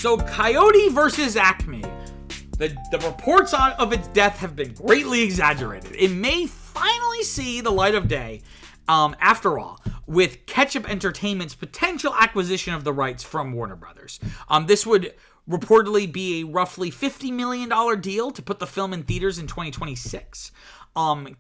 So Coyote versus Acme. The reports of its death have been greatly exaggerated. It may finally see the light of day, after all, with Ketchup Entertainment's potential acquisition of the rights from Warner Brothers. This would reportedly be a roughly $50 million deal to put the film in theaters in 2026.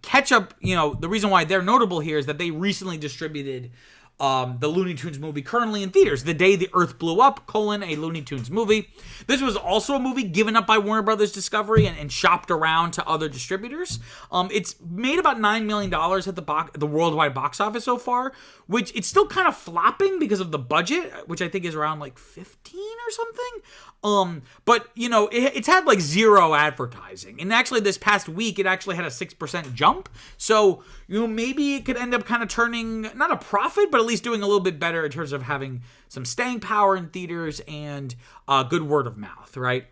Ketchup, the reason why they're notable here is that they recently distributed the Looney Tunes movie currently in theaters, The Day the Earth Blew Up, a Looney Tunes movie. This was also a movie given up by Warner Brothers Discovery and shopped around to other distributors. It's made about $9 million at the worldwide box office so far, which it's still kind of flopping because of the budget, which I think is around like 15 or something. But it's had like zero advertising. And actually this past week, it actually had a 6% jump. So, maybe it could end up kind of turning, not a profit, but at least doing a little bit better in terms of having some staying power in theaters and good word of mouth, right?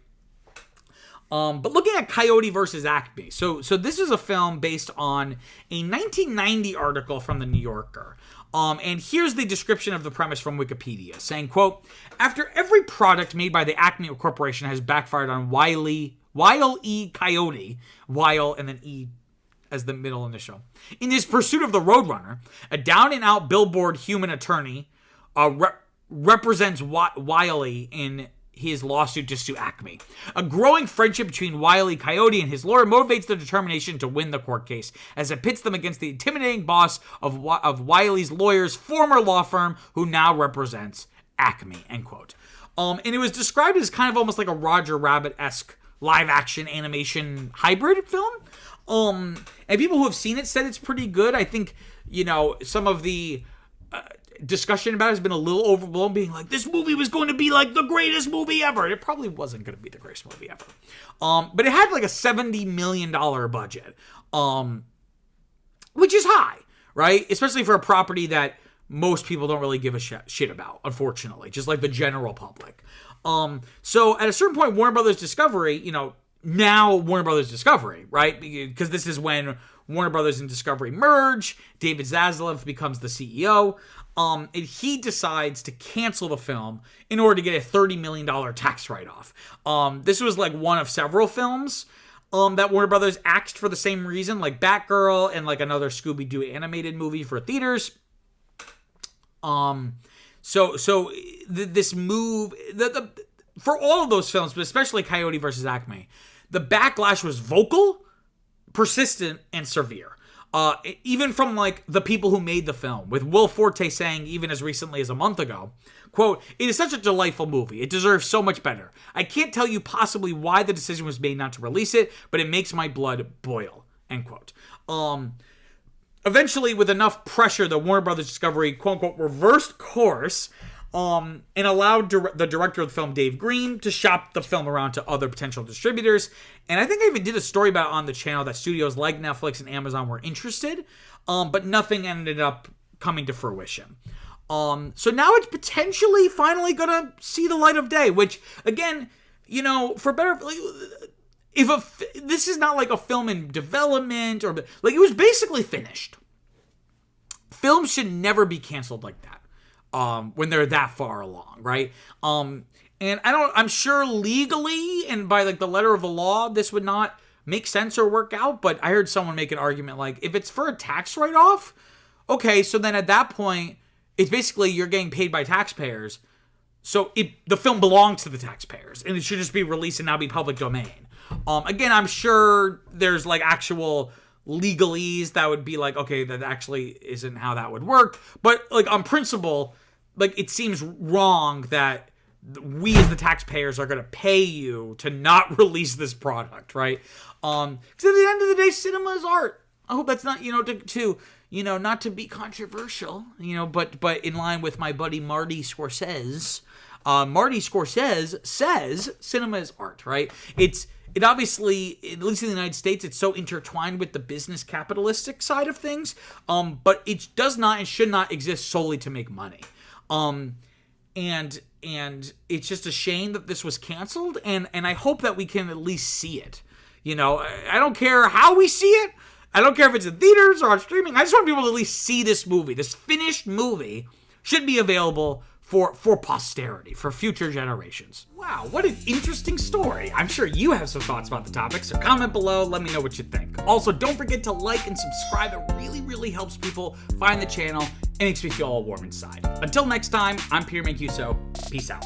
But looking at Coyote versus Acme. So this is a film based on a 1990 article from the New Yorker. And here's the description of the premise from Wikipedia, saying, quote, "After every product made by the Acme Corporation has backfired on Wile E. Coyote, Wile and then E as the middle initial, in his pursuit of the Roadrunner, a down-and-out billboard human attorney represents Wile in his lawsuit to sue Acme. A growing friendship between Wile E. Coyote and his lawyer motivates their determination to win the court case, as it pits them against the intimidating boss of Wile's lawyer's former law firm, who now represents Acme," end quote. And it was described as kind of almost like a Roger Rabbit-esque live-action animation hybrid film. And people who have seen it said it's pretty good. I think, some of the discussion about it has been a little overblown, being like, this movie was going to be like the greatest movie ever. It probably wasn't going to be the greatest movie ever. But it had like a $70 million budget, which is high, right? Especially for a property that most people don't really give a shit about, unfortunately, just like the general public. So at a certain point, Warner Brothers Discovery, now Warner Brothers Discovery, right? Because this is when Warner Brothers and Discovery merge. David Zaslav becomes the CEO. And he decides to cancel the film in order to get a $30 million tax write-off. This was like one of several films that Warner Brothers axed for the same reason, like Batgirl and like another Scooby-Doo animated movie for theaters. This move, for all of those films, but especially Coyote versus Acme, the backlash was vocal, persistent, and severe. Even from like the people who made the film, with Will Forte saying even as recently as a month ago, quote, "It is such a delightful movie. It deserves so much better. I can't tell you possibly why the decision was made not to release it, but it makes my blood boil," end quote. Eventually, with enough pressure, the Warner Brothers Discovery, quote unquote, reversed course, and allowed the director of the film, Dave Green, to shop the film around to other potential distributors. And I think I even did a story about it on the channel that studios like Netflix and Amazon were interested, but nothing ended up coming to fruition. So now it's potentially finally gonna see the light of day, which, again, for better, this is not like a film in development, or like, it was basically finished. Films should never be canceled like that. When they're that far along, right? And I'm sure legally and by like the letter of the law, this would not make sense or work out, but I heard someone make an argument like, if it's for a tax write-off, okay, so then at that point, it's basically you're getting paid by taxpayers, so the film belongs to the taxpayers, and it should just be released and now be public domain. Again, I'm sure there's like actual legalese that would be like, okay, that actually isn't how that would work, but like on principle, like it seems wrong that we as the taxpayers are going to pay you to not release this product, right? Because at the end of the day, cinema is art. I hope that's not, not to be controversial, but in line with my buddy Marty Scorsese. Marty Scorsese says cinema is art, right? It obviously, at least in the United States, it's so intertwined with the business capitalistic side of things, but it does not and should not exist solely to make money. And it's just a shame that this was canceled, and I hope that we can at least see it. I don't care how we see it. I don't care if it's in theaters or on streaming. I just want people to at least see this movie. This finished movie should be available for posterity, for future generations. Wow, what an interesting story. I'm sure you have some thoughts about the topic, so comment below, let me know what you think. Also, don't forget to like and subscribe. It really, really helps people find the channel and makes me feel all warm inside. Until next time, I'm Peter Mancuso. Peace out.